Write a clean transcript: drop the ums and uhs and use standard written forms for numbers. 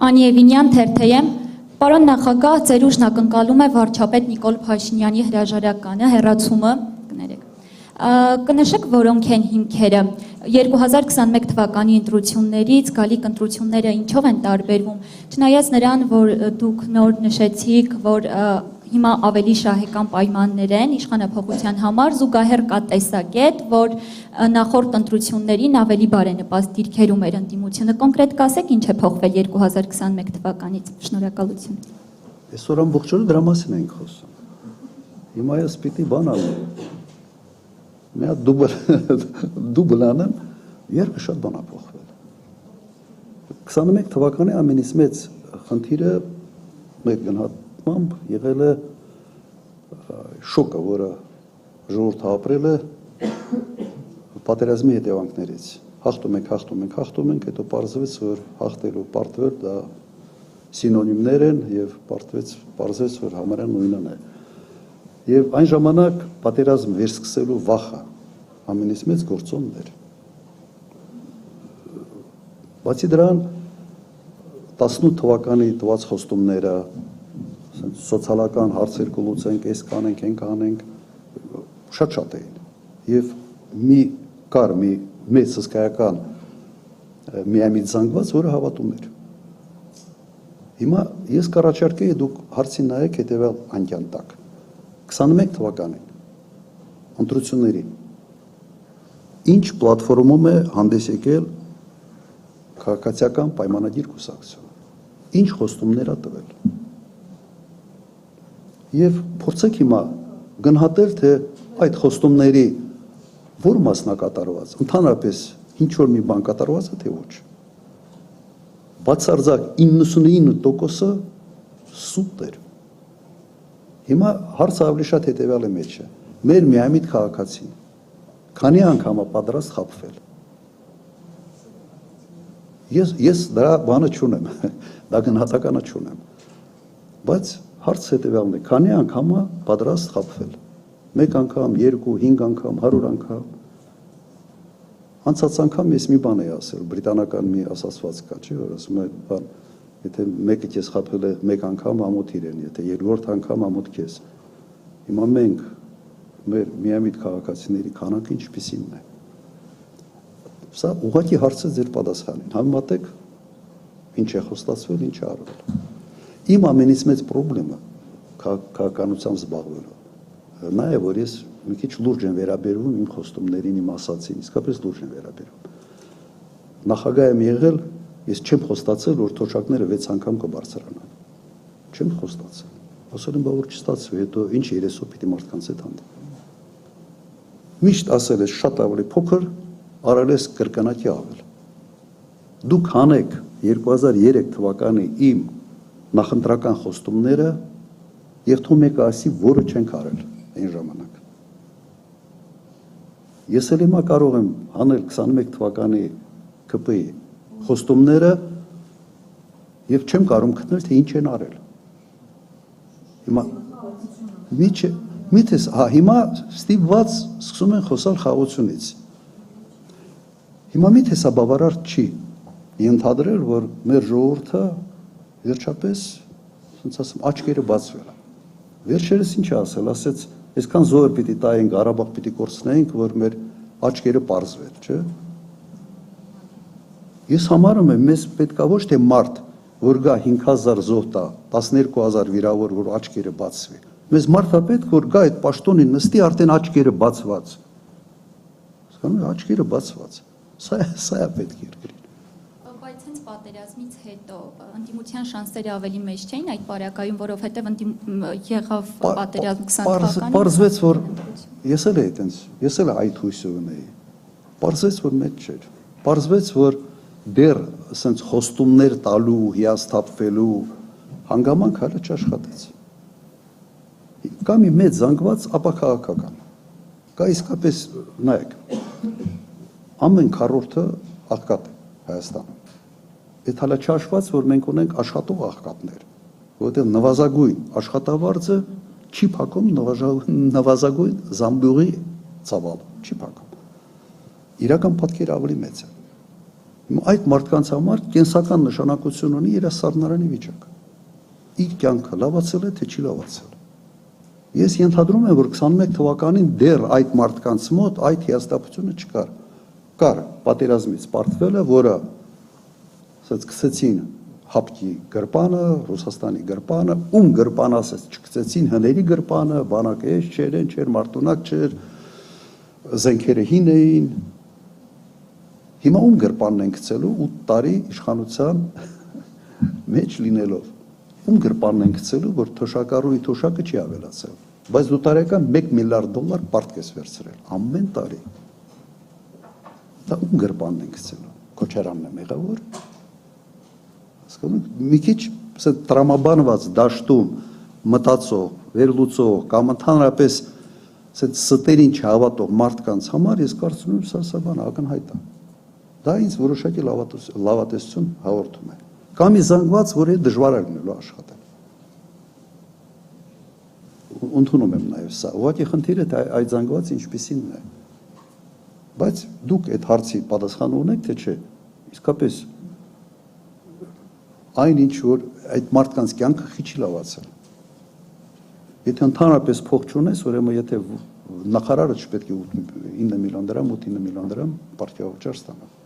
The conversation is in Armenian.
Անիևինյան թերթեյեմ, պարոն նախագահ, ձեր ուժն ակնկալում է վարչապետ Նիկոլ Փաշինյանի հրաժարականը, հեռացումը, կնշեք որոնք են հիմքերը, 2021 թվականի ընտրություններից գալիք ընտրությունները ինչով են տարբերվում, չնայած նրան, որ դուք նոր նշեցիք, որ հիմա ավելի շահեկան պայմաններ են իշխանափոխության համար, զուգահեռ կա տեսակետ, որ նախորդ ընտրություններին ավելի բարենպաստ դիրքերում էր ընդդիմությունը, կոնկրետ կասեք ինչ է փոխվել 2021 թվականից, շնորհակալություն։ Այսօր ամբողջ օրը դրա մասին ենք խոսում։ Հիմա ես պիտի բան անեմ։ Մի հատ դուբլ անեմ, երկը շատ բան է փոխվել։ 21 թվականի ամենից մեծ խնդիրը մեր գնահատմամբ եղել է շոկը, որը ժողովուրդը ապրել է պատերազմի հետևանքներից։ Հաղթում ենք, հետո պարզվեց, որ հաղթելու պարտվել դա սինոնիմներ են եւ պարզվեց, որ համարյա նույնն է։ Եվ այն ժամանակ պատերազմ վերսկսելու վախը ամենից մեծ գործոնն էր։ Բացի դրան 18 թվականի տված խոստումները, սոցիալական հարցեր կլուծենք, այս կանենք, այն կանենք, շատ էին։ Եվ մի մեծ հսկայական միամիտ զանգված, որը հավատում էր։ Հիմա ես կառաջարկեի դուք հարցին նայեք հետևյալ անկյան տակ։ 21 թվականին ընտրություններին ինչ պլատֆորմում է հանդես եկել քաղաքացիական պայմանագիր կուսակցությունը, ինչ խոստումներ է տվել։ Եվ փորձեք հիմա գնահատել, թե այդ խոստումների որ մասն է կատարված, ընդհանրապես ինչ որ մի բան կատարված է, թե ոչ։ Բացարձակ 99%-ը սուտ էր։ Հիմա հարցը ավելի շատ հետևյալի մեջ է։ Մեր միամիտ քաղաքացին քանի անգամ է պատրաստ խաբվել։ Ես դրա բանը չունեմ, դա գնահատականը չունեմ։ Բայց հարցը հետևյալն է, քանի անգամ է պատրաստ խաբվել։ 1 անգամ, 2, 5 անգամ, 100 անգամ։ Անցած անգամ ես մի բան էի ասել, բրիտանական մի ասացված կա, չէ՞, որ ասում է, բան, եթե մեկը քեզ խաբել է 1 անգամ ամոթ իրեն, եթե երկրորդ անգամ ամոթ քեզ։ Հիմա մենք մեր միամիտ քաղաքացիների քանակը ինչպիսին է։ Սա ուղղակի հարցը ձեր պատասխանին։ Համեմատեք ինչ է խոստացվել, ինչ է արվել։ Իմ ամենից մեծ խնդիրը քաղաքականությամբ զբաղվելու նա է, որ ես մի քիչ լուրջ եմ վերաբերվում իմ խոստումներին, իմ ասացին, իսկապես լուրջ եմ վերաբերվում։ Նախագահ եմ եղել, ես չեմ խոստացել, որ թոշակները 6 անգամ կբարձրանան։ Չեմ խոստացել։ Ասել եմ, բա որ չստացվի, հետո ինչ 30 պիտի մարդկանց հետ հանդիպեմ։ Միշտ ասել ես շատ ավելի փոքր, արել ես կրկնակի ավել։ Դուք հանեք 2003 թվականի իմ նախընտրական խոստումները եւ թող մեկը ասի, որը չենք արել այն ժամանակ։ Ես էլ հիմա կարող եմ հանել 21 թվականի ԿՊ-ի խոստումները եւ չեմ կարող գտնել, թե ինչ են արել։ Հիմա հիմա ստիպված սկսում են խոսալ խաղաղությունից։ Հիմա միթե սա բավարար չի ենթադրել, որ մեր ժողովուրդը վերջապես, ասենց ասեմ, աչքերը բացվել է։ Վերջերս ինչ ասել, ասեց, այսքան զոհեր պիտի տայենք, Ղարաբաղ պիտի կորցնենք, որ մեր աչքերը պարզվեն, չէ՞։ Ես համարում եմ, մեզ պետքա ոչ թե մարդ, որ գա 5000 զոհ տա, 12000 վիրավոր, որ աչքերը բացվի։ Մեզ մարդա պետք, որ գա այդ պաշտոնին նստի արդեն աչքերը բացված։ Հասկանում եք, աչքերը բացված։ Սա է պետք երկրին։ Բայց հենց պատերազմից հետո ընդդիմության շանսերը ավելի մեծ չէին այդ բարակայում, որովհետև եղավ պատերազմ 20 թվականին։ Պարզվեց, որ ես էլ այդ հույսը ունեի։ Պարզվեց, որ մեծ չէր։ Պարզվեց, որ դեռ ասենց խոստումներ տալու, հիասթափվելու հանգամանք հələ չաշխատեց։ Կա մի մեծ զանգված ապաքաղաքական։ Կա իսկապես, նայեք, ամեն քառորդը աղքատ է Հայաստանում։ Այդ հələ չհաշված, որ մենք ունենք աշխատող աղքատներ, որովհետև նվազագույն աշխատավարձը չի փակում նվազագույն զամբյուղի ծավալը, չի փակում։ Իրական պատկերը ավելի մեծ է։ Այդ մարդկանց համար կենսական նշանակություն ունի իր սառնարանի վիճակը։ Իր կյանքը լավացել է, թե չի լավացել։ Ես ենթադրում եմ, որ 21 թվականին դեռ այդ մարդկանց մոտ այդ հիասթափությունը չկար։ Կար պատերազմից պարտվելը, որը սկսեցին հապկի գրպանը, Ռուսաստանի գրպանը, ում գրպան ասես, չկցեցին հների գրպանը, բանակը էս չէր, են չէր, մարդունակ չէր, զենքերը հին էին։ Հիմա ում գրպանն են գցելու 8 տարի իշխանության մեջ լինելով։ Ում գրպանն են գցելու, որ թոշակառուի թոշակը չի ավելացել։ Բայց դու տարեկան $1 միլիարդ պարտք ես վերցրել, ամեն տարի։ Դա ում գրպանն են գցելու։ Քոչարյանն է մեղավոր։ Մի քիչ տրամաբանված դաշտում մտածող, վերլուծող կամ ընդհանրապես ստերին չհավատող մարդկանց համար ես կարծում եմ սա բան ակնհայտ է։ Դա ինձ որոշակի լավատեսություն հաղորդում է։ Կամ ի զանգված, որ է դժվար է լինելու աշխատել։ Ընդունում եմ նաև սա։ Ուղղակի խնդիրը այդ զանգվածը ինչպիսինն է։ Բայց դուք այդ հարցի պատասխան ունեք, թե չէ։ Իսկապես այն ինչ որ այդ մարդկանց կյանքը քիչ լավացել։ Եթե ընդհանրապես փող չունես, ուրեմն եթե նախարարը չպետք է 9 միլիոն դրամ, 8-9 միլիոն դրամ պարտիավճար ստանա։